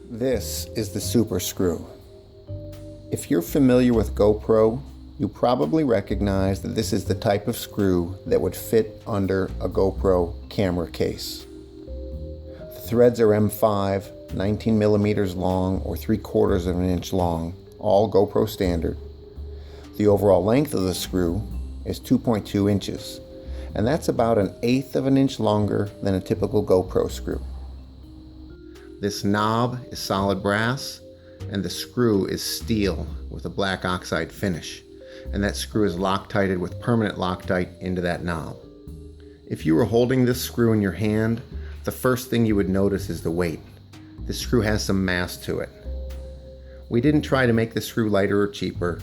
This is the super screw. If you're familiar with GoPro, you probably recognize that this is the type of screw that would fit under a GoPro camera case. The threads are M5, 19 millimeters long or 3/4 of an inch long, all GoPro standard. The overall length of the screw is 2.2 inches, and that's about 1/8 of an inch longer than a typical GoPro screw. This knob is solid brass, and the screw is steel with a black oxide finish, and that screw is Loctited with permanent Loctite into that knob. If you were holding this screw in your hand, the first thing you would notice is the weight. This screw has some mass to it. We didn't try to make the screw lighter or cheaper.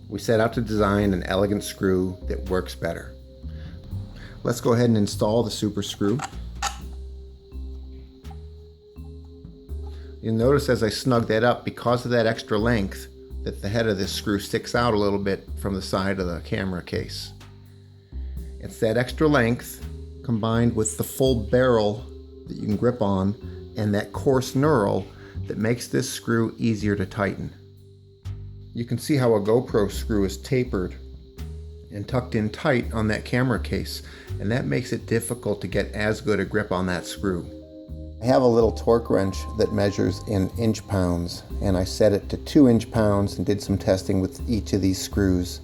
We set out to design an elegant screw that works better. Let's go ahead and install the super screw. You'll notice as I snug that up, because of that extra length, that the head of this screw sticks out a little bit from the side of the camera case. It's that extra length combined with the full barrel that you can grip on and that coarse knurl that makes this screw easier to tighten. You can see how a GoPro screw is tapered and tucked in tight on that camera case, and that makes it difficult to get as good a grip on that screw. I have a little torque wrench that measures in inch pounds, and I set it to 2 inch pounds and did some testing with each of these screws,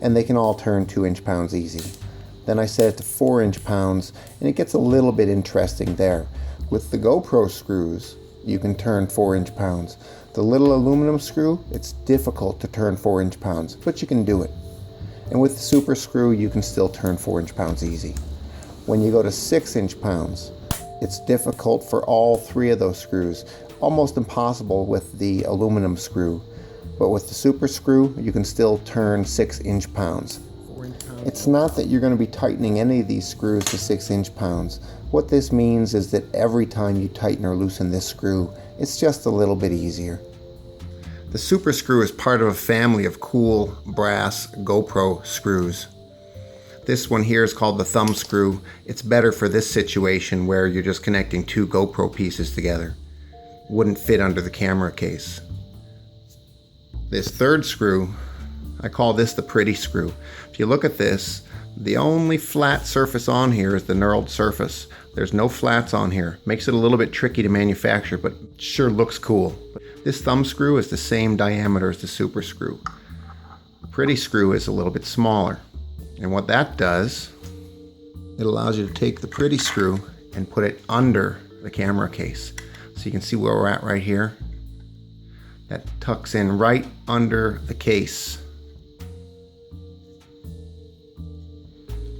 and they can all turn 2 inch pounds easy. Then I set it to 4 inch pounds, and it gets a little bit interesting there. With the GoPro screws, you can turn 4 inch pounds. The little aluminum screw, it's difficult to turn 4 inch pounds, but you can do it. And with the super screw, you can still turn 4 inch pounds easy. When you go to 6 inch pounds, it's difficult for all 3 of those screws, almost impossible with the aluminum screw. But with the super screw, you can still turn 6 inch pounds. It's not that you're going to be tightening any of these screws to 6 inch pounds. What this means is that every time you tighten or loosen this screw, it's just a little bit easier. The super screw is part of a family of cool brass GoPro screws. This one here is called the thumb screw. It's better for this situation where you're just connecting 2 GoPro pieces together. Wouldn't fit under the camera case. This third screw, I call this the pretty screw. If you look at this, the only flat surface on here is the knurled surface. There's no flats on here. Makes it a little bit tricky to manufacture, but sure looks cool. This thumb screw is the same diameter as the super screw. The pretty screw is a little bit smaller. And what that does, it allows you to take the pretty screw and put it under the camera case. So you can see where we're at right here. That tucks in right under the case.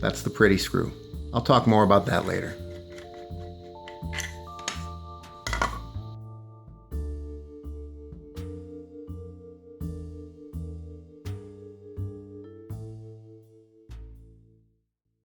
That's the pretty screw. I'll talk more about that later.